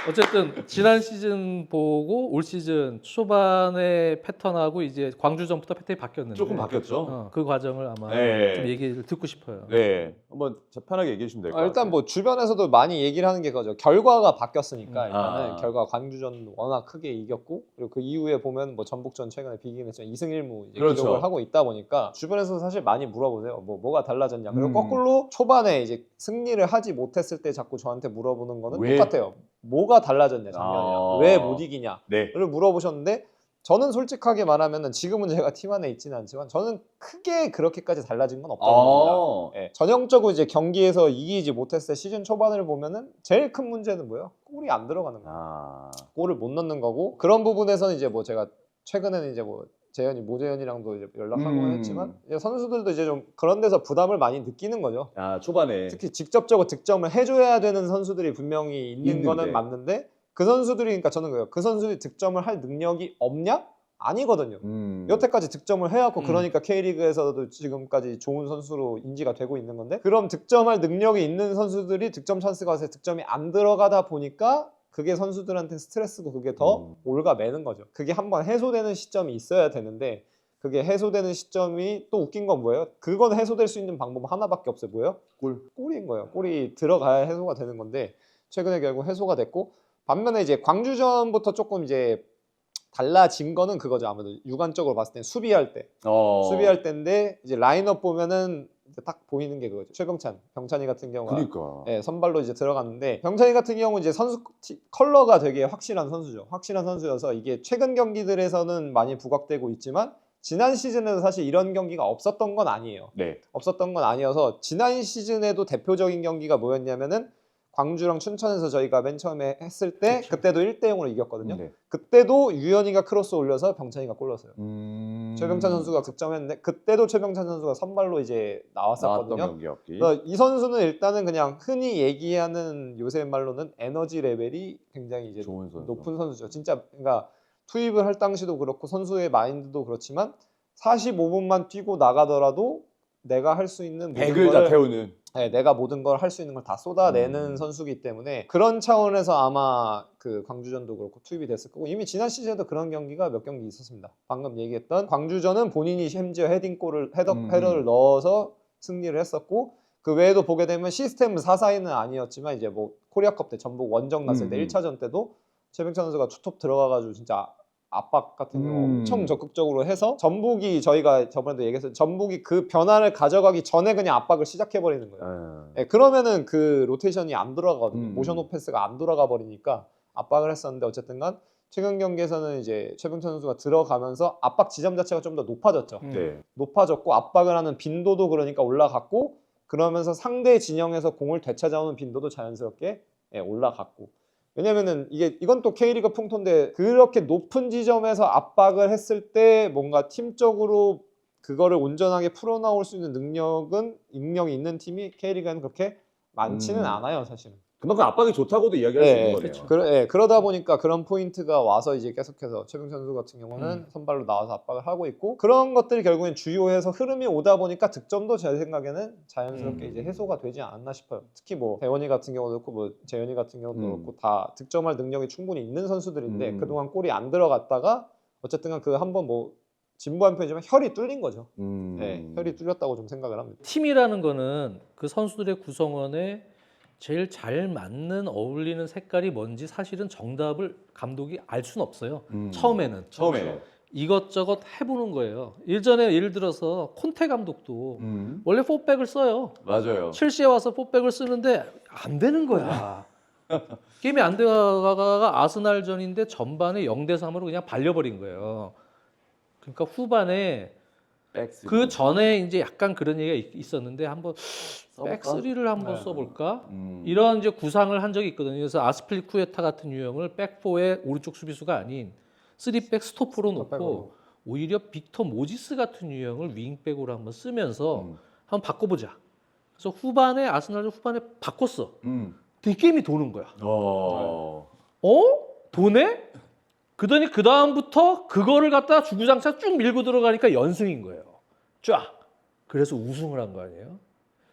어쨌든 지난 시즌 보고 올 시즌 초반의 패턴하고 이제 광주전부터 패턴이 바뀌었는데 조금 바뀌었죠. 그 과정을 아마 네. 좀 얘기를 듣고 싶어요. 네, 한번 편하게 얘기해 주시면 될 것 같아요. 일단 뭐 주변에서도 많이 얘기를 하는 게 그거죠. 결과가 바뀌었으니까 일단은 아. 결과 광주전 워낙 크게 이겼고 그리고 그 이후에 보면 뭐 전북전 최근에 비기긴 했지만 2승 1무 이제 그렇죠. 기록을 하고 있다 보니까 주변에서 사실 많이 물어보세요. 뭐가 달라졌냐. 그리고 음. 거꾸로 초반에 이제 승리를 하지 못했을 때 자꾸 저한테 물어보는 거는 왜? 똑같아요. 뭐가 달라졌냐 작년이랑 아. 왜 못 이기냐. 네. 를 물어보셨는데 저는 솔직하게 말하면은 지금은 제가 팀 안에 있지는 않지만 저는 크게 그렇게까지 달라진 건 없다고 봅니다. 예, 전형적으로 이제 경기에서 이기지 못했을 때 시즌 초반을 보면은 제일 큰 문제는 뭐예요? 골이 안 들어가는 거예요. 아. 골을 못 넣는 거고 그런 부분에서는 이제 뭐 제가 최근에는 이제 뭐 모재현이랑도 이제 연락하고 했지만 이제 선수들도 이제 좀 그런 데서 부담을 많이 느끼는 거죠. 아, 초반에. 특히 직접적으로 득점을 해줘야 되는 선수들이 분명히 있는 거는 있는데. 맞는데 그 선수들이 그러니까 저는 그래요. 그 선수들이 득점을 할 능력이 없냐? 아니거든요. 여태까지 득점을 해왔고 그러니까 K리그에서도 지금까지 좋은 선수로 인지가 되고 있는 건데 그럼 득점할 능력이 있는 선수들이 득점 찬스가 와서 득점이 안 들어가다 보니까 그게 선수들한테 스트레스고 그게 더 올가매는 거죠. 그게 한번 해소되는 시점이 있어야 되는데 그게 해소되는 시점이 또 웃긴 건 뭐예요? 그건 해소될 수 있는 방법 하나밖에 없어요. 뭐예요? 골인 거예요. 골이 들어가야 해소가 되는 건데 최근에 결국 해소가 됐고 반면에 이제 광주전부터 조금 이제 달라진 거는 그거죠. 아무래도 육안적으로 봤을 때 수비할 때 수비할 때인데 이제 라인업 보면은 이제 딱 보이는 게 그거죠. 병찬이 같은 경우가 그러니까. 선발로 이제 들어갔는데 병찬이 같은 경우는 이제 선수 컬러가 되게 확실한 선수죠. 확실한 선수여서 이게 최근 경기들에서는 많이 부각되고 있지만 지난 시즌에도 사실 이런 경기가 없었던 건 아니에요. 네. 없었던 건 아니어서 지난 시즌에도 대표적인 경기가 뭐였냐면은 광주랑 춘천에서 저희가 맨 처음에 했을 때 그쵸. 그때도 1대0으로 이겼거든요. 네. 그때도 유현이가 크로스 올려서 병찬이가 골 넣었어요. 최병찬 음. 선수가 득점했는데 그때도 최병찬 선수가 선발로 이제 나왔었거든요. 나왔던 경기였기. 그래서 이 선수는 일단은 그냥 흔히 얘기하는 요새 말로는 에너지 레벨이 굉장히 이제 좋은 선수. 높은 선수죠. 진짜 그러니까 투입을 할 당시도 그렇고 선수의 마인드도 그렇지만 45분만 뛰고 나가더라도 내가 할 수 있는 모든 100을 다 거를 태우는. 네, 내가 모든 걸 할 수 있는 걸 다 쏟아내는 선수기 때문에 그런 차원에서 아마 그 광주전도 그렇고 투입이 됐을 거고 이미 지난 시즌에도 그런 경기가 몇 경기 있었습니다. 방금 얘기했던 광주전은 본인이 심지어 헤더를 넣어서 승리를 했었고 그 외에도 보게 되면 시스템은 4-4-2는 아니었지만 이제 뭐 코리아컵 때 전북 원정 갔을 때 1차전 때도 최병찬 선수가 투톱 들어가가지고 진짜 압박 같은 경우 엄청 적극적으로 해서 전북이 저희가 저번에도 얘기했었는데 전북이 그 변화를 가져가기 전에 그냥 압박을 시작해버리는 거예요. 네, 그러면은 그 로테이션이 안 돌아가거든요. 모션 오펜스가 안 돌아가 버리니까 압박을 했었는데 어쨌든간 최근 경기에서는 이제 최병찬 선수가 들어가면서 압박 지점 자체가 좀 더 높아졌죠. 네. 높아졌고 압박을 하는 빈도도 그러니까 올라갔고 그러면서 상대 진영에서 공을 되찾아오는 빈도도 자연스럽게 올라갔고 왜냐면은 이건 또 K리그 풍토인데 그렇게 높은 지점에서 압박을 했을 때 뭔가 팀적으로 그거를 온전하게 풀어나올 수 있는 능력이 있는 팀이 K리그에는 그렇게 많지는 않아요, 사실은. 그만큼 압박이 좋다고도 이야기할 수 있는 거네요. 그렇죠. 그러다 보니까 그런 포인트가 와서 이제 계속해서 최병찬 선수 같은 경우는 선발로 나와서 압박을 하고 있고 그런 것들이 결국엔 주요해서 흐름이 오다 보니까 득점도 제 생각에는 자연스럽게 이제 해소가 되지 않았나 싶어요. 특히 뭐 대원이 같은 경우도 그렇고 뭐 재현이 같은 경우도 그렇고 다 득점할 능력이 충분히 있는 선수들인데 그동안 골이 안 들어갔다가 어쨌든 그 한번 뭐 진부 한 편이지만 혈이 뚫린 거죠. 음. 네, 혈이 뚫렸다고 좀 생각을 합니다. 팀이라는 거는 그 선수들의 구성원에 제일 잘 맞는 어울리는 색깔이 뭔지 사실은 정답을 감독이 알 수는 없어요. 처음에는. 처음에. 이것저것 해보는 거예요. 예를 들어서 콘테 감독도 원래 4백을 써요. 맞아요. 첼시에 와서 4백을 쓰는데 안 되는 거야. 게임이 안 되다가 아스날전인데 전반에 0대3으로 그냥 발려버린 거예요. 그러니까 후반에 그 전에 이제 약간 그런 얘기가 있었는데 한번 백3를 한번 써볼까? 이런 이제 구상을 한 적이 있거든요. 그래서 아스필쿠에타 같은 유형을 백4의 오른쪽 수비수가 아닌 3백 스토퍼로 놓고 오히려 빅터 모지스 같은 유형을 윙백으로 한번 쓰면서 한번 바꿔보자. 그래서 후반에 아스날은 후반에 바꿨어. 이 게임이 도는 거야. 도네? 그러더니 그 다음부터 그거를 갖다 주구장창 쭉 밀고 들어가니까 연승인 거예요. 쫙. 그래서 우승을 한 거 아니에요?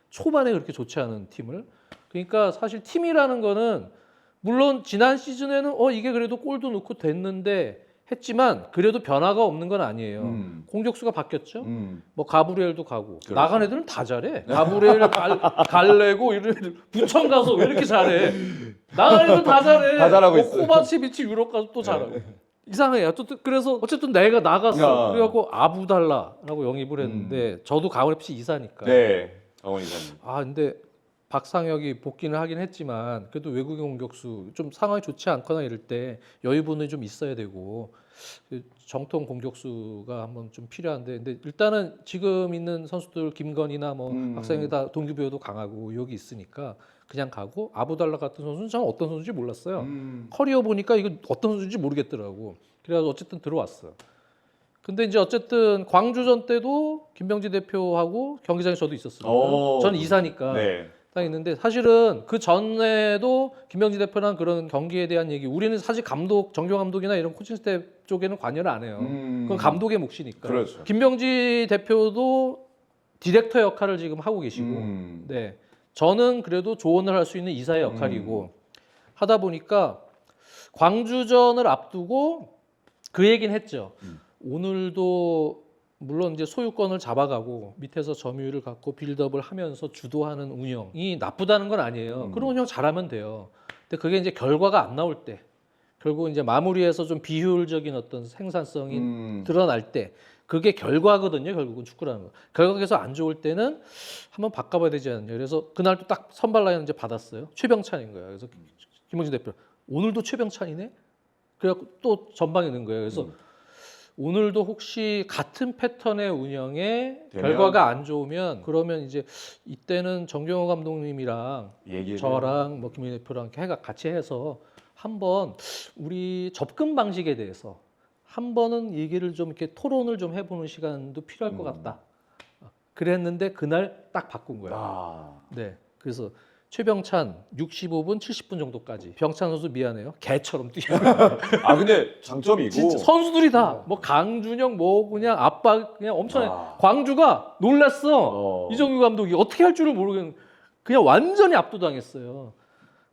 초반에 그렇게 좋지 않은 팀을. 그러니까 사실 팀이라는 거는 물론 지난 시즌에는 이게 그래도 골도 넣고 됐는데 했지만 그래도 변화가 없는 건 아니에요. 공격수가 바뀌었죠. 뭐 가브리엘도 가고 그렇죠. 나간 애들은 다 잘해. 가브리엘 갈래고 이런 애들 부천 가서 왜 이렇게 잘해? 나간 애들 다 잘해. 다 잘하고 있어요. 코바치비치 유럽 가서 또 잘하고. 이상해요. 그래서 어쨌든 내가 나갔어. 그래갖고 아부달라라고 영입을 했는데 저도 강원 FC 이사니까. 네. 강원 이사님. 근데 박상혁이 복귀는 하긴 했지만 그래도 외국인 공격수 좀 상황이 좋지 않거나 이럴 때 여유분이 좀 있어야 되고 정통 공격수가 한번 좀 필요한데 근데 일단은 지금 있는 선수들 김건희나 뭐 박상혁이 다 동기부여도 강하고 여기 있으니까 그냥 가고 아부달라 같은 선수는 참 어떤 선수인지 몰랐어요. 커리어 보니까 이거 어떤 선수인지 모르겠더라고. 그래서 어쨌든 들어왔어. 근데 이제 어쨌든 광주전 때도 김병지 대표하고 경기장에 저도 있었어요. 저는 이사니까. 네. 딱 있는데 사실은 그 전에도 김병지 대표랑 그런 경기에 대한 얘기 우리는 사실 정교 감독이나 이런 코칭 스텝 쪽에는 관여를 안 해요. 그건 감독의 몫이니까. 그렇죠. 김병지 대표도 디렉터 역할을 지금 하고 계시고 네. 저는 그래도 조언을 할 수 있는 이사의 역할이고 하다 보니까 광주전을 앞두고 그 얘기는 했죠. 오늘도 물론 이제 소유권을 잡아가고 밑에서 점유율을 갖고 빌드업을 하면서 주도하는 운영이 나쁘다는 건 아니에요. 그런 운영 잘하면 돼요. 근데 그게 이제 결과가 안 나올 때, 결국 이제 마무리해서 좀 비효율적인 어떤 생산성이 드러날 때, 그게 결과거든요. 결국은 축구라는 거. 결과가 계속 안 좋을 때는 한번 바꿔봐야 되지 않냐. 그래서 그날도 딱 선발 라인 이제 받았어요. 최병찬인 거예요. 그래서 김원진 대표 오늘도 최병찬이네. 그래갖고 또 전방에 넣은 거예요. 그래서 오늘도 혹시 같은 패턴의 운영에 결과가 안 좋으면 그러면 이제 이때는 정경호 감독님이랑 저랑 뭐 김민희 대표랑 같이 해서 한번 우리 접근 방식에 대해서 한 번은 얘기를 좀 이렇게 토론을 좀 해보는 시간도 필요할 것 같다. 그랬는데 그날 딱 바꾼 거예요. 네, 그래서 최병찬 65분, 70분 정도까지. 병찬 선수 미안해요. 개처럼 뛰어요. 근데 장점이고. 진짜 선수들이 다 뭐 강준영 뭐 그냥 압박 그냥 엄청나게. 광주가 놀랐어. 이정규 감독이 어떻게 할 줄을 모르겠는. 그냥 완전히 압도당했어요.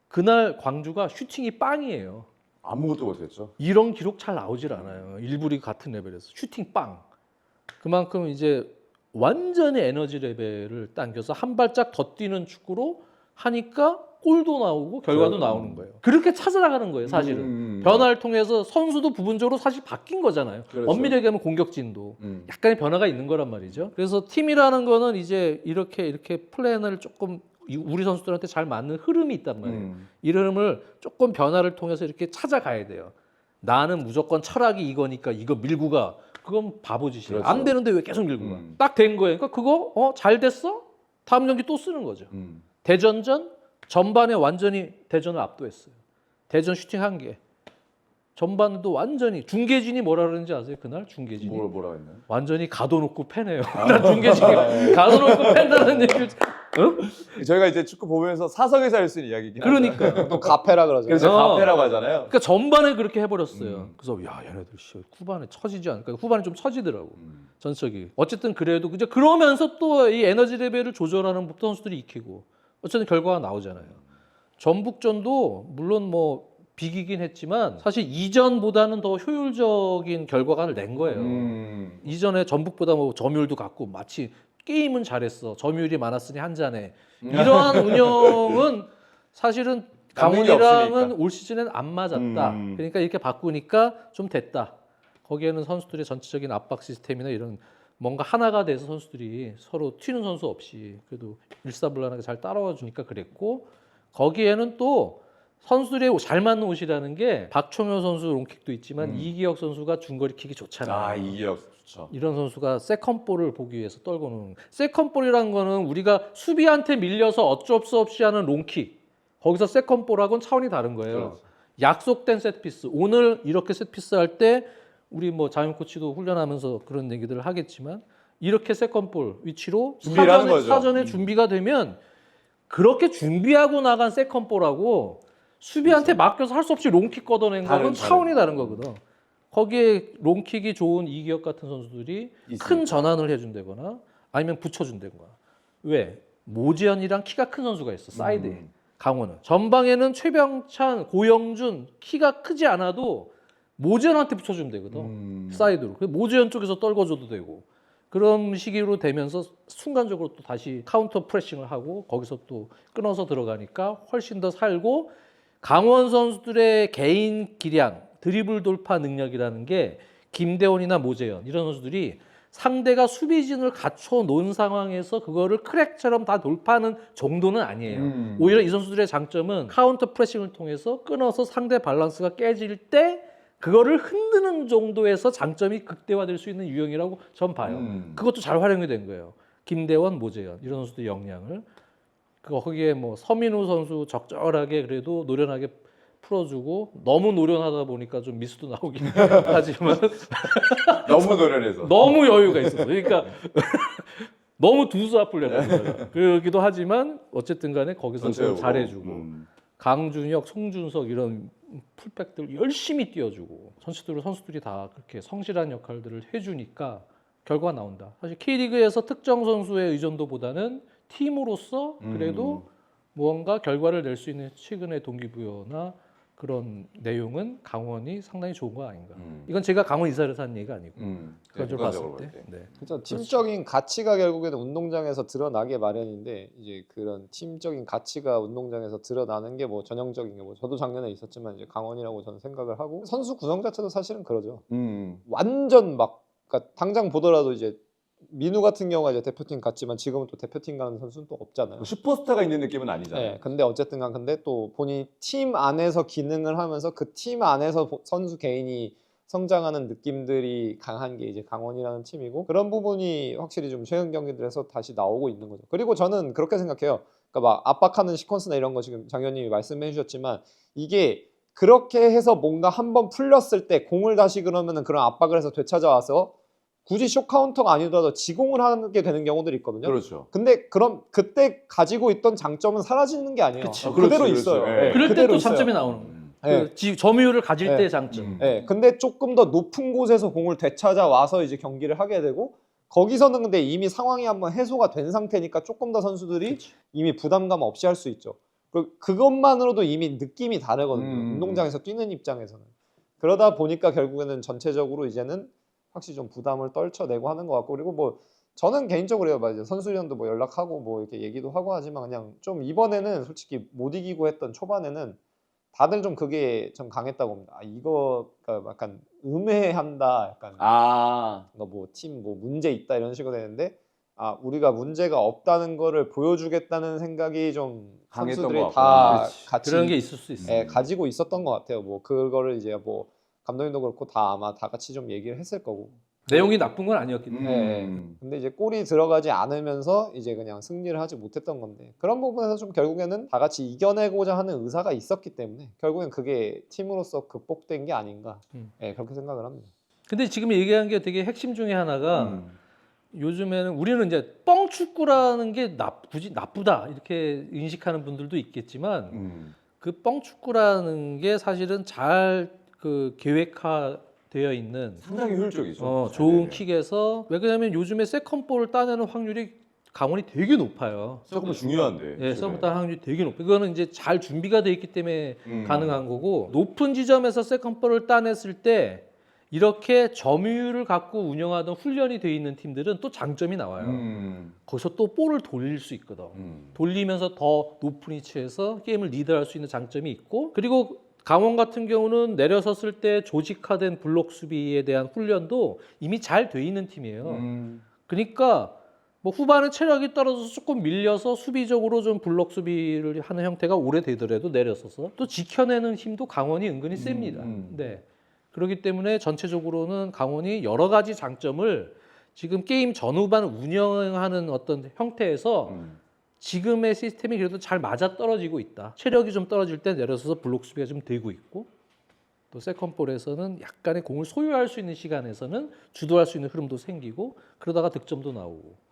그날 광주가 슈팅이 빵이에요. 아무것도 못했죠. 이런 기록 잘 나오질 않아요. 일부 리그 같은 레벨에서 슈팅 빵. 그만큼 이제 완전히 에너지 레벨을 당겨서 한 발짝 더 뛰는 축구로 하니까 골도 나오고 결과도 나오는 거예요. 그렇게 찾아나가는 거예요, 사실은. 변화를 통해서 선수도 부분적으로 사실 바뀐 거잖아요. 그렇죠. 엄밀하게 하면 공격진도 약간의 변화가 있는 거란 말이죠. 그래서 팀이라는 거는 이제 이렇게 플랜을 조금 우리 선수들한테 잘 맞는 흐름이 있단 말이에요. 이 흐름을 조금 변화를 통해서 이렇게 찾아가야 돼요. 나는 무조건 철학이 이거니까 이거 밀고 가. 그건 바보짓이에요. 그렇죠. 안 되는데 왜 계속 밀고 가. 딱 된 거예요. 그러니까 그거 잘 됐어? 다음 경기 또 쓰는 거죠. 대전전 전반에 완전히 대전을 압도했어요. 대전 슈팅 1개. 전반도 완전히 중계진이 뭐라 그러는지 아세요? 그날 중계진이 뭐라 했나요? 완전히 가둬놓고 패네요. 난 중계진이 가둬놓고 팬다는 얘기를 저희가 이제 축구 보면서 사석에서 할 수 있는 이야기긴 그러니까 또 가페라 그러죠. 그래서 가페라고 하잖아요. 그러니까 전반에 그렇게 해버렸어요. 그래서 야 얘네들 후반에 처지지 않을까? 후반에 좀 처지더라고. 전적이. 어쨌든 그래도 이제 그러면서 또 이 에너지 레벨을 조절하는 선수들이 익히고 어쨌든 결과가 나오잖아요. 전북전도 물론 뭐 비기긴 했지만 사실 이전보다는 더 효율적인 결과를 낸 거예요. 이전에 전북보다 뭐 점유율도 같고 마치 게임은 잘했어. 점유율이 많았으니 한 잔에. 이러한 운영은 사실은 남는 게 강원이랑은 없으니까. 올 시즌엔 안 맞았다. 그러니까 이렇게 바꾸니까 좀 됐다. 거기에는 선수들의 전체적인 압박 시스템이나 이런 뭔가 하나가 돼서 선수들이 서로 튀는 선수 없이 그래도 일사불란하게 잘 따라와 주니까 그랬고 거기에는 또 선수들의 잘 맞는 옷이라는 게 박청효 선수 롱킥도 있지만 이기혁 선수가 중거리 킥이 좋잖아요. 아 이기혁 좋죠. 이런 선수가 세컨볼을 보기 위해서 떨고 노는 세컨볼이라는 거는 우리가 수비한테 밀려서 어쩔 수 없이 하는 롱킥 거기서 세컨볼하고는 차원이 다른 거예요. 그렇죠. 약속된 세트피스 오늘 이렇게 세트피스 할 때 우리 뭐 자임 코치도 훈련하면서 그런 얘기들을 하겠지만 이렇게 세컨볼 위치로 준비를 하는 거죠. 사전에 준비가 되면 그렇게 준비하고 나간 세컨볼하고 수비한테 맡겨서 할 수 없이 롱킥 걷어낸 거는 차원이 다른 거거든. 거기에 롱킥이 좋은 이기혁 같은 선수들이 큰 전환을 해준다거나 아니면 붙여준다거나. 왜? 모지현이랑 키가 큰 선수가 있어. 사이드에. 강원은. 전방에는 최병찬, 고영준 키가 크지 않아도 모지현한테 붙여주면 되거든. 사이드로. 그래서 모지현 쪽에서 떨궈줘도 되고. 그런 시기로 되면서 순간적으로 또 다시 카운터 프레싱을 하고 거기서 또 끊어서 들어가니까 훨씬 더 살고 강원 선수들의 개인 기량, 드리블 돌파 능력이라는 게 김대원이나 모재현 이런 선수들이 상대가 수비진을 갖춰 놓은 상황에서 그거를 크랙처럼 다 돌파하는 정도는 아니에요. 오히려 이 선수들의 장점은 카운터 프레싱을 통해서 끊어서 상대 밸런스가 깨질 때 그거를 흔드는 정도에서 장점이 극대화될 수 있는 유형이라고 전 봐요. 그것도 잘 활용이 된 거예요. 김대원, 모재현 이런 선수들의 역량을 거기에 뭐 서민우 선수 적절하게 그래도 노련하게 풀어주고 너무 노련하다 보니까 좀 미스도 나오긴 하지만 너무 노련해서. 너무 여유가 있어서 그러니까 너무 두수 앞을 내는 그러기도 하지만 어쨌든 간에 거기서 잘해주고 강준혁, 송준석 이런 풀백들 열심히 띄워주고 선수들이 다 그렇게 성실한 역할들을 해주니까 결과가 나온다. 사실 K리그에서 특정 선수의 의존도보다는 팀으로서 그래도 무언가 결과를 낼 수 있는 최근의 동기부여나 그런 내용은 강원이 상당히 좋은 거 아닌가. 이건 제가 강원 이사를 산 얘기가 아니고 그걸 봤을 때. 네. 그렇죠. 팀적인 가치가 결국에는 운동장에서 드러나게 마련인데 이제 그런 팀적인 가치가 운동장에서 드러나는 게 뭐 전형적인 게 뭐 저도 작년에 있었지만 이제 강원이라고 저는 생각을 하고 선수 구성 자체도 사실은 그러죠. 완전 막 그러니까 당장 보더라도 이제 민우 같은 경우가 이제 대표팀 갔지만 지금은 또 대표팀 가는 선수는 또 없잖아요. 슈퍼스타가 있는 느낌은 아니잖아요. 네, 근데 어쨌든 근데 또 본인이 팀 안에서 기능을 하면서 그 팀 안에서 선수 개인이 성장하는 느낌들이 강한 게 이제 강원이라는 팀이고 그런 부분이 확실히 좀 최근 경기들에서 다시 나오고 있는 거죠. 그리고 저는 그렇게 생각해요. 그러니까 막 압박하는 시퀀스나 이런 거 지금 장현님이 말씀해 주셨지만 이게 그렇게 해서 뭔가 한번 풀렸을 때 공을 다시 그러면은 그런 압박을 해서 되찾아와서 굳이 쇼 카운터가 아니더라도 지공을 하게 되는 경우들이 있거든요. 그렇죠. 근데 그럼 그때 가지고 있던 장점은 사라지는 게 아니에요. 그대로 있어요. 네. 그럴 때 또 장점이 나오는 거예요. 네. 그 점유율을 가질 때의 장점. 네. 근데 조금 더 높은 곳에서 공을 되찾아 와서 이제 경기를 하게 되고 거기서는 근데 이미 상황이 한번 해소가 된 상태니까 조금 더 선수들이 이미 부담감 없이 할 수 있죠. 그것만으로도 이미 느낌이 다르거든요. 운동장에서 뛰는 입장에서는. 그러다 보니까 결국에는 전체적으로 이제는 확실히 좀 부담을 떨쳐내고 하는 것 같고 그리고 뭐 저는 개인적으로요, 맞아요. 선수들도 뭐 연락하고 뭐 이렇게 얘기도 하고 하지만 그냥 좀 이번에는 솔직히 못 이기고 했던 초반에는 다들 좀 그게 좀 강했다고 봅니다. 아 이거가 약간 음해한다, 약간 뭐 팀 뭐 문제 있다 이런 식으로 되는데 아 우리가 문제가 없다는 거를 보여주겠다는 생각이 좀 선수들이 다 같이 그런 게 있을 수 있어요. 예, 가지고 있었던 것 같아요. 뭐 그거를 이제 뭐 감독님도 그렇고 다 아마 다 같이 좀 얘기를 했을 거고. 내용이 나쁜 건 아니었기 때문에. 네. 근데 이제 골이 들어가지 않으면서 이제 그냥 승리를 하지 못했던 건데 그런 부분에서 좀 결국에는 다 같이 이겨내고자 하는 의사가 있었기 때문에 결국엔 그게 팀으로서 극복된 게 아닌가. 네, 그렇게 생각을 합니다. 근데 지금 얘기한 게 되게 핵심 중에 하나가 요즘에는 우리는 이제 뻥축구라는 게 굳이 나쁘다 이렇게 인식하는 분들도 있겠지만 그 뻥축구라는 게 사실은 잘 그 계획화되어 있는 상당히 효율적이죠. 좋은 킥에서 왜 그러냐면 요즘에 세컨볼을 따내는 확률이 강원이 되게 높아요. 조금 중요한데. 예, 서브단 확률이 되게 높아요. 이거는 이제 잘 준비가 돼 있기 때문에 가능한 거고 높은 지점에서 세컨볼을 따냈을 때 이렇게 점유율을 갖고 운영하던 훈련이 돼 있는 팀들은 또 장점이 나와요. 거기서 또 볼을 돌릴 수 있거든. 돌리면서 더 높은 위치에서 게임을 리드할 수 있는 장점이 있고 그리고 강원 같은 경우는 내려섰을 때 조직화된 블록 수비에 대한 훈련도 이미 잘 돼 있는 팀이에요. 그러니까 뭐 후반에 체력이 떨어져서 조금 밀려서 수비적으로 좀 블록 수비를 하는 형태가 오래되더라도 내려서서 또 지켜내는 힘도 강원이 은근히 셉니다. 네. 그렇기 때문에 전체적으로는 강원이 여러 가지 장점을 지금 게임 전후반 운영하는 어떤 형태에서 지금의 시스템이 그래도 잘 맞아 떨어지고 있다. 체력이 좀 떨어질 때 내려서서 블록 수비가 좀 되고 있고 또 세컨볼에서는 약간의 공을 소유할 수 있는 시간에서는 주도할 수 있는 흐름도 생기고 그러다가 득점도 나오고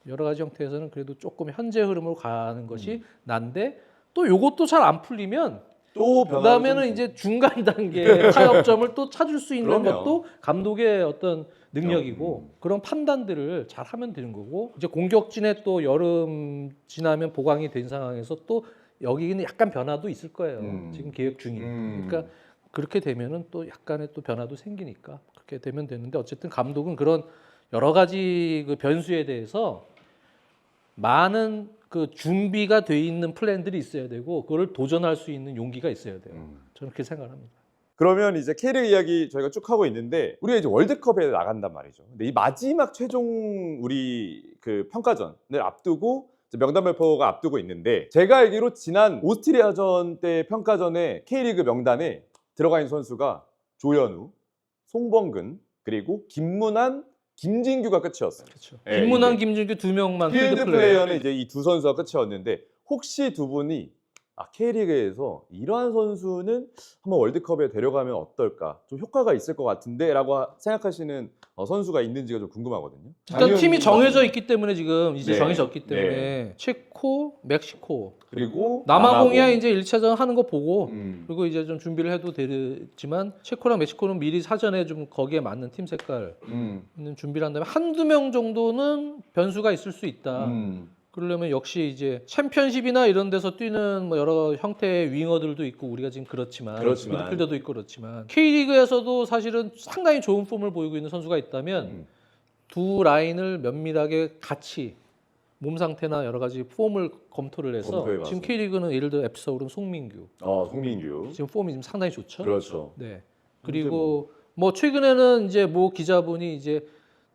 여러 가지 형태에서는 그래도 조금 현재 흐름으로 가는 것이 난데 또 요것도 잘 안 풀리면 또 그다음에는 이제 중간 단계 타협점을 또 찾을 수 있는 그럼요. 것도 감독의 어떤 능력이고 그런 판단들을 잘 하면 되는 거고 이제 공격진에 또 여름 지나면 보강이 된 상황에서 또 여기는 약간 변화도 있을 거예요. 지금 계획 중인. 그러니까 그렇게 되면은 또 약간의 또 변화도 생기니까 그렇게 되면 되는데 어쨌든 감독은 그런 여러 가지 그 변수에 대해서 많은 그 준비가 돼 있는 플랜들이 있어야 되고 그걸 도전할 수 있는 용기가 있어야 돼요. 저는 그렇게 생각합니다. 그러면 이제 K리그 이야기 저희가 쭉 하고 있는데 우리가 이제 월드컵에 나간단 말이죠. 근데 이 마지막 최종 우리 그 평가전을 앞두고 이제 명단 발표가 앞두고 있는데 제가 알기로 지난 오스트리아전 때 평가전에 K리그 명단에 들어가 있는 선수가 조현우, 송범근 그리고 김문환, 김진규가 끝이었어요. 그렇죠. 예, 김문환, 이제 김진규 두 명만 필드 플레이어는 이제 이 두 선수가 끝이었는데 혹시 두 분이 K리그에서 이러한 선수는 한번 월드컵에 데려가면 어떨까? 좀 효과가 있을 것 같은데 라고 생각하시는 선수가 있는지가 좀 궁금하거든요. 일단 팀이 정해져 있기 때문에 지금 이제 네. 정해졌기 때문에 네. 체코, 멕시코 그리고 남아공이야 이제 1차전 하는 거 보고 음. 그리고 이제 좀 준비를 해도 되지만 체코랑 멕시코는 미리 사전에 좀 거기에 맞는 팀 색깔 있는 준비를 한 다음에 한두 명 정도는 변수가 있을 수 있다. 그러려면 역시 이제 챔피언십이나 이런 데서 뛰는 뭐 여러 형태의 윙어들도 있고 우리가 지금 그렇지만 미드필더도 있고 그렇지만 K리그에서도 사실은 상당히 좋은 폼을 보이고 있는 선수가 있다면 두 라인을 면밀하게 같이 몸 상태나 여러 가지 폼을 검토를 해서 검토해봐서. 지금 K리그는 예를 들어 앱서울은 송민규 송민규. 지금 폼이 지금 상당히 좋죠. 그렇죠. 네. 그리고 뭐 최근에는 이제 모 기자분이 이제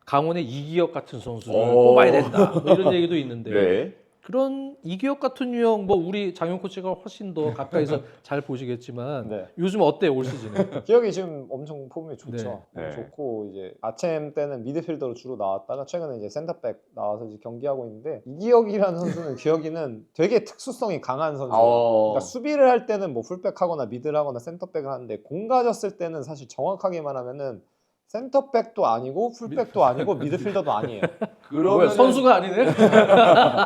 강원의 이기혁 같은 선수를 뽑아야 된다. 뭐 이런 얘기도 있는데 네. 그런 이기혁 같은 유형 뭐 우리 장용 코치가 훨씬 더 가까이서 잘 보시겠지만 네. 요즘 어때요 올 시즌에? 기억이 지금 엄청 폼이 좋죠. 네. 네. 좋고 이제 아챔 때는 미드필더로 주로 나왔다가 최근에 이제 센터백 나와서 이제 경기하고 있는데 이기혁이라는 선수는 기억이는 되게 특수성이 강한 선수예요. 그러니까 수비를 할 때는 뭐 풀백하거나 미드를 하거나 센터백을 하는데 공 가졌을 때는 사실 정확하게 말하면은 센터백도 아니고 풀백도 아니고 미드필더도 아니에요. 뭐야 선수가 아니네?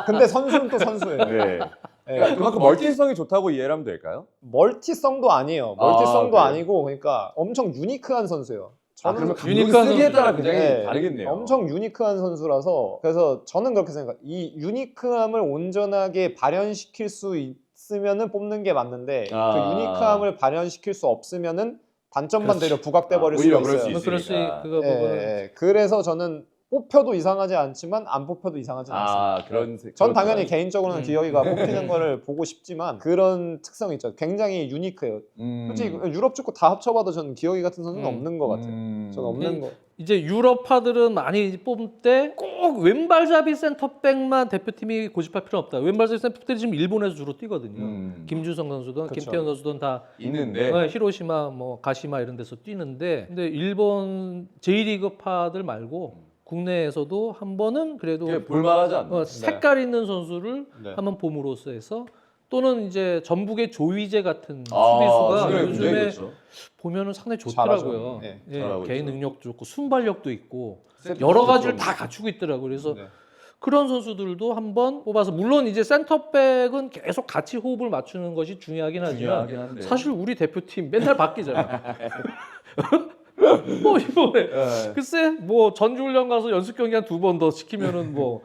근데 선수는 또 선수예요. 네. 네. 그만큼 멀티성이 좋다고 이해를 하면 될까요? 멀티성도 아니에요. 멀티성도 그래요? 아니고 그러니까 엄청 유니크한 선수예요. 저는 그러면 유니크한 쓰기에 따라 선수다. 굉장히 네, 다르겠네요. 엄청 유니크한 선수라서 그래서 저는 그렇게 생각해요. 이 유니크함을 온전하게 발현시킬 수 있으면은 뽑는 게 맞는데 그 유니크함을 발현시킬 수 없으면은 단점만 되려 부각돼 버릴 수가 오히려 그럴 수 있어요. 있어요. 있으니까. 그거 예, 부분은 예. 그래서 저는 뽑혀도 이상하지 않지만 안 뽑혀도 이상하지 않습니다. 그런 전 당연히 개인적으로는 음. 기혁이가 뽑히는 거를 보고 싶지만 그런 특성이 있죠. 굉장히 유니크해요. 솔직히 유럽 축구 다 합쳐봐도 저는 기혁이 같은 선수는 없는 것 같아요. 저는 없는 거. 이제 유럽파들은 많이 뽑을 때 꼭 왼발잡이 센터백만 대표팀이 고집할 필요는 없다. 왼발잡이 센터백들이 지금 일본에서 주로 뛰거든요. 김주성 선수든 그쵸. 김태현 선수든 다 있는데 히로시마, 뭐 가시마 이런 데서 뛰는데, 근데 일본 J리그파들 말고 국내에서도 한 번은 그래도 볼만하지 않나? 색깔 있는 선수를 네. 한번 봄으로써 해서 또는 이제 전북의 조이제 같은 수비가 수비수가 굉장히 요즘에 좋죠. 보면은 상당히 잘하죠. 좋더라고요. 네, 예, 잘하고 개인 있죠. 능력도 좋고 순발력도 있고 세트 여러 세트 가지를 좀- 다 갖추고 있더라고요. 그래서 네. 그런 선수들도 한번 뽑아서 물론 이제 센터백은 계속 같이 호흡을 맞추는 것이 중요하긴 하지만 중요하긴 한데. 사실 우리 대표팀 맨날 바뀌잖아. 뭐 이번에 네. 글쎄 뭐 전주훈련 가서 연습 경기 한 2번 더 시키면은 뭐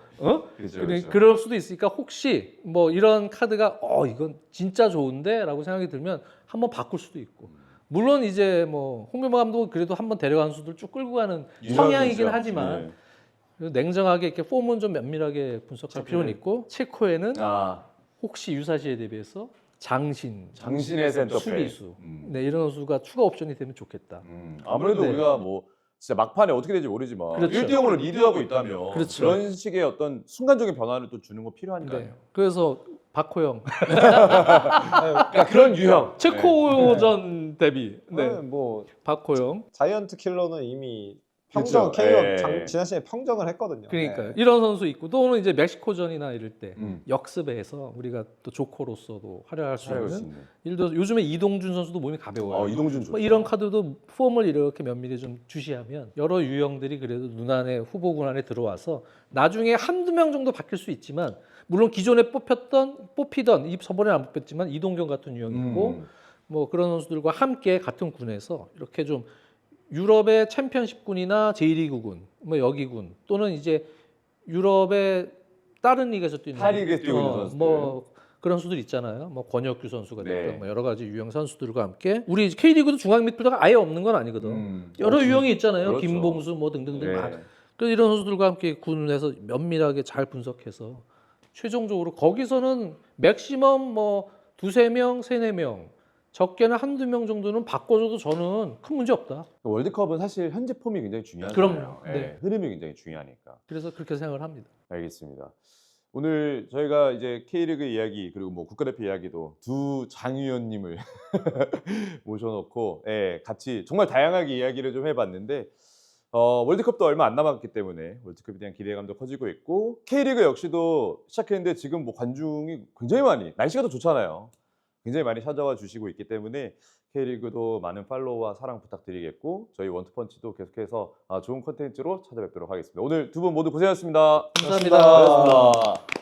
그렇죠, 그럴 수도 있으니까 혹시 뭐 이런 카드가 이건 진짜 좋은데라고 생각이 들면 한번 바꿀 수도 있고. 물론 이제 뭐 홍명보 감독은 그래도 한번 데려간 수들 쭉 끌고 가는 성향이긴 하지만 냉정하게 이렇게 폼은 좀 면밀하게 분석할 필요는 있고 체코에는 혹시 유사시에 대비해서 장신의 센터백 수비수 네, 이런 선수가 추가 옵션이 되면 좋겠다. 아무래도 네. 우리가 뭐 진짜 막판에 어떻게 될지 모르지만 그렇죠. 1대0으로 리드하고 있다면 그렇죠. 그런 식의 어떤 순간적인 변화를 또 주는 거 필요하니까요. 네. 그래서 박호영 그러니까 그런 유형. 체코전 대비 네. 네. 뭐 박호영 자이언트 킬러는 이미 그렇죠. 평정 KO 예. 지난 시즌에 평정을 했거든요. 그러니까요. 네. 이런 선수 있고 또는 이제 멕시코전이나 이럴 때 음. 역습에 해서 우리가 또 조커로서도 활약할 수 잘할 수 있는 있는. 예를 들어서 요즘에 이동준 선수도 몸이 가벼워요. 이동준 좋죠. 뭐 이런 카드도 폼을 이렇게 면밀히 좀 주시하면 여러 유형들이 그래도 눈안에 후보군 안에 들어와서 나중에 한두 명 정도 바뀔 수 있지만 물론 기존에 뽑히던 저번에 안 뽑혔지만 이동경 같은 유형이 있고 뭐 그런 선수들과 함께 같은 군에서 이렇게 좀 유럽의 챔피언십군이나 제1리그군, 뭐 여기군 또는 이제 유럽의 다른 리그에서 뛰는 타리그에서 뛰고 있는 선수들. 뭐 그런 선수들 있잖아요. 뭐 권혁규 선수가 됐던 네. 뭐 여러 가지 유형 선수들과 함께 우리 K리그도 중앙 미드필더가 아예 없는 건 아니거든. 여러 유형이 있잖아요. 그렇죠. 김봉수 뭐 등등등. 네. 그래서 이런 선수들과 함께 군에서 면밀하게 잘 분석해서 최종적으로 거기서는 맥시멈 뭐 2-3명, 3-4명 적게는 1-2명 정도는 바꿔줘도 저는 큰 문제 없다. 월드컵은 사실 현재 폼이 굉장히 중요하잖아요. 그럼요. 예, 네. 흐름이 굉장히 중요하니까. 그래서 그렇게 생각을 합니다. 알겠습니다. 오늘 저희가 이제 K리그 이야기 그리고 뭐 국가대표 이야기도 두 장위원님을 모셔놓고 같이 정말 다양하게 이야기를 좀 해봤는데 월드컵도 얼마 안 남았기 때문에 월드컵에 대한 기대감도 커지고 있고 K리그 역시도 시작했는데 지금 뭐 관중이 굉장히 많이 날씨가 더 좋잖아요. 굉장히 많이 찾아와 주시고 있기 때문에 K리그도 많은 팔로우와 사랑 부탁드리겠고 저희 원투펀치도 계속해서 좋은 컨텐츠로 찾아뵙도록 하겠습니다. 오늘 두 분 모두 고생하셨습니다. 감사합니다. 고생하셨습니다.